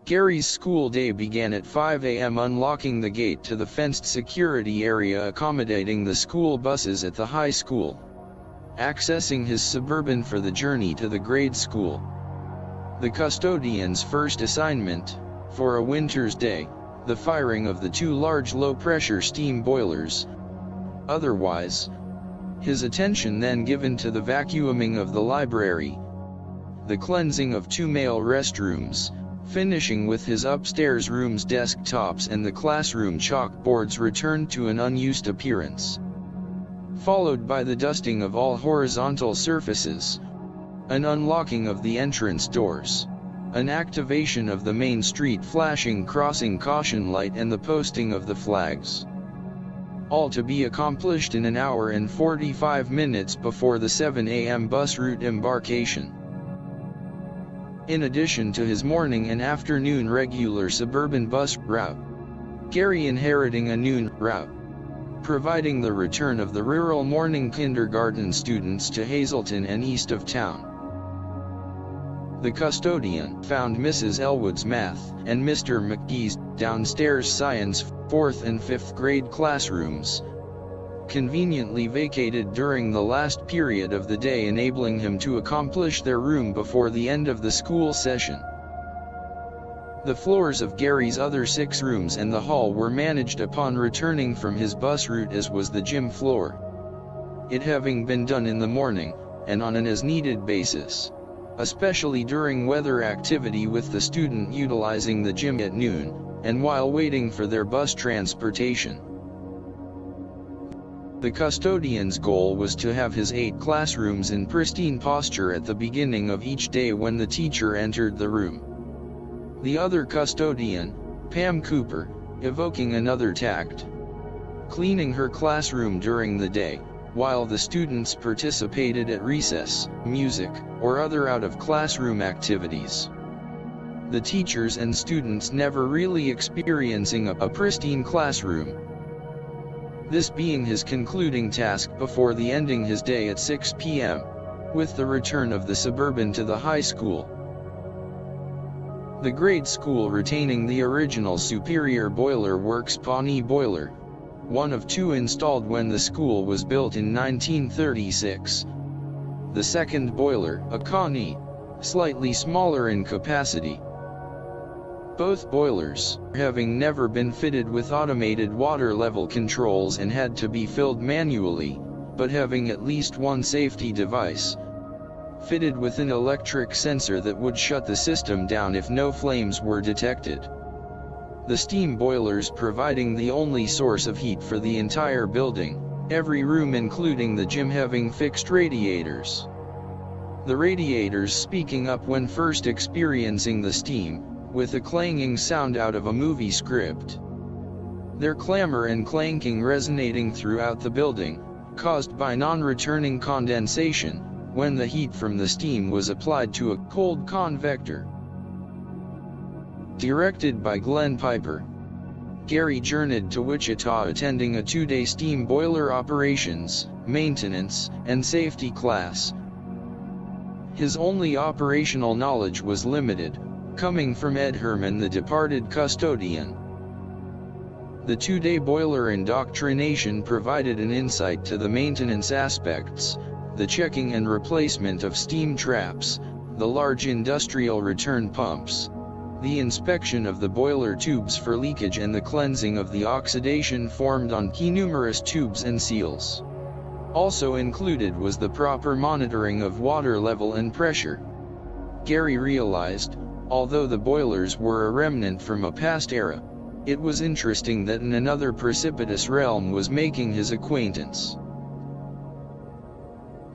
Gary's school day began at 5 a.m. unlocking the gate to the fenced security area accommodating the school buses at the high school. Accessing his Suburban for the journey to the grade school. The custodian's first assignment, for a winter's day, the firing of the 2 large low-pressure steam boilers. Otherwise, his attention then given to the vacuuming of the library, the cleansing of 2 male restrooms, finishing with his upstairs room's desktops and the classroom chalkboards returned to an unused appearance. Followed by the dusting of all horizontal surfaces, an unlocking of the entrance doors, an activation of the main street flashing crossing caution light and the posting of the flags. All to be accomplished in an hour and 45 minutes before the 7 a.m. bus route embarkation. In addition to his morning and afternoon regular suburban bus route, Gary inheriting a noon route, providing the return of the rural morning kindergarten students to Hazleton and east of town. The custodian found Mrs. Elwood's math and Mr. McGee's downstairs science 4th and 5th grade classrooms, conveniently vacated during the last period of the day, enabling him to accomplish their room before the end of the school session. The floors of Gary's other 6 rooms and the hall were managed upon returning from his bus route, as was the gym floor, it having been done in the morning, and on an as-needed basis, especially during weather activity with the student utilizing the gym at noon, and while waiting for their bus transportation. The custodian's goal was to have his 8 classrooms in pristine posture at the beginning of each day when the teacher entered the room. The other custodian, Pam Cooper, evoking another tact, cleaning her classroom during the day, while the students participated at recess, music, or other out-of-classroom activities. The teachers and students never really experiencing a pristine classroom. This being his concluding task before the ending his day at 6 p.m., with the return of the Suburban to the high school. The grade school retaining the original Superior Boiler Works Pawnee boiler, one of 2 installed when the school was built in 1936. The second boiler, a Connie, slightly smaller in capacity. Both boilers, having never been fitted with automated water level controls and had to be filled manually, but having at least one safety device, fitted with an electric sensor that would shut the system down if no flames were detected. The steam boilers providing the only source of heat for the entire building, every room including the gym having fixed radiators. The radiators speaking up when first experiencing the steam, with a clanging sound out of a movie script. Their clamor and clanking resonating throughout the building, caused by non-returning condensation, when the heat from the steam was applied to a cold convector. Directed by Glenn Piper, Gary journeyed to Wichita attending a 2-day steam boiler operations, maintenance, and safety class. His only operational knowledge was limited, coming from Ed Herman, the departed custodian. The 2-day boiler indoctrination provided an insight to the maintenance aspects, the checking and replacement of steam traps, the large industrial return pumps, the inspection of the boiler tubes for leakage and the cleansing of the oxidation formed on key numerous tubes and seals. Also included was the proper monitoring of water level and pressure. Gary realized, although the boilers were a remnant from a past era, it was interesting that in another precipitous realm was making his acquaintance.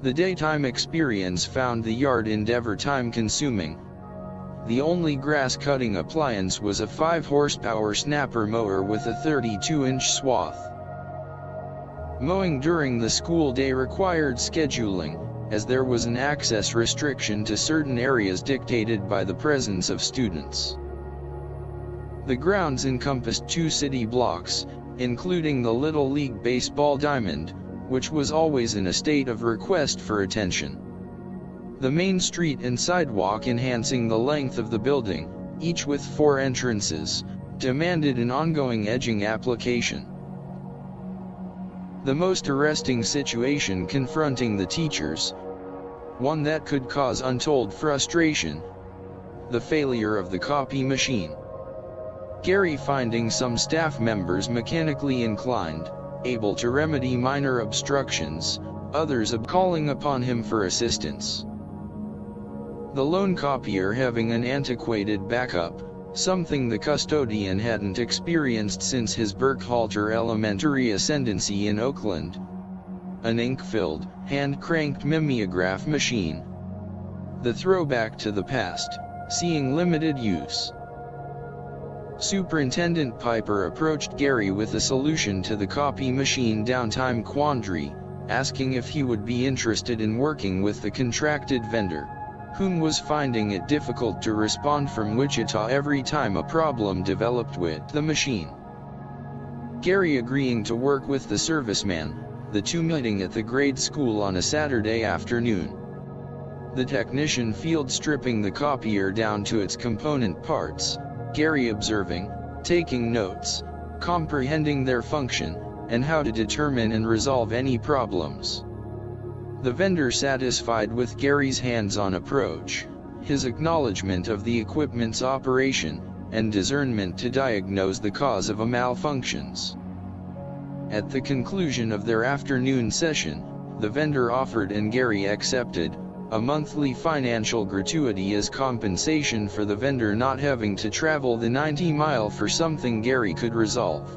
The daytime experience found the yard endeavor time-consuming. The only grass-cutting appliance was a 5-horsepower snapper mower with a 32-inch swath. Mowing during the school day required scheduling, as there was an access restriction to certain areas dictated by the presence of students. The grounds encompassed 2 city blocks, including the Little League baseball diamond, which was always in a state of request for attention. The main street and sidewalk enhancing the length of the building, each with 4 entrances, demanded an ongoing edging application. The most arresting situation confronting the teachers, one that could cause untold frustration: the failure of the copy machine. Gary finding some staff members mechanically inclined, able to remedy minor obstructions, others calling upon him for assistance. The lone copier having an antiquated backup, something the custodian hadn't experienced since his Burkhalter elementary ascendancy in Oakland. An ink-filled, hand-cranked mimeograph machine. The throwback to the past, seeing limited use. Superintendent Piper approached Gary with a solution to the copy machine downtime quandary, asking if he would be interested in working with the contracted vendor, whom was finding it difficult to respond from Wichita every time a problem developed with the machine. Gary agreeing to work with the serviceman, the two meeting at the grade school on a Saturday afternoon. The technician field stripping the copier down to its component parts, Gary observing, taking notes, comprehending their function, and how to determine and resolve any problems. The vendor satisfied with Gary's hands-on approach, his acknowledgement of the equipment's operation, and discernment to diagnose the cause of a malfunctions. At the conclusion of their afternoon session, the vendor offered and Gary accepted a monthly financial gratuity as compensation for the vendor not having to travel the 90-mile for something Gary could resolve.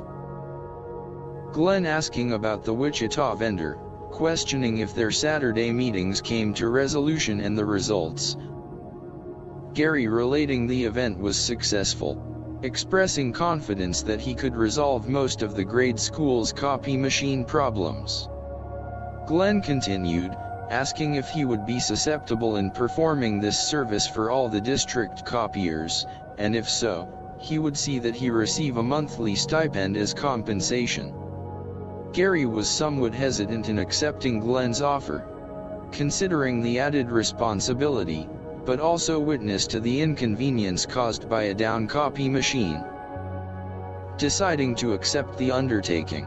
Glenn asking about the Wichita vendor, questioning if their Saturday meetings came to resolution and the results. Gary relating the event was successful, expressing confidence that he could resolve most of the grade school's copy machine problems. Glenn continued, asking if he would be susceptible in performing this service for all the district copiers, and if so, he would see that he receive a monthly stipend as compensation. Gary was somewhat hesitant in accepting Glenn's offer, considering the added responsibility, but also witness to the inconvenience caused by a down copy machine. Deciding to accept the undertaking,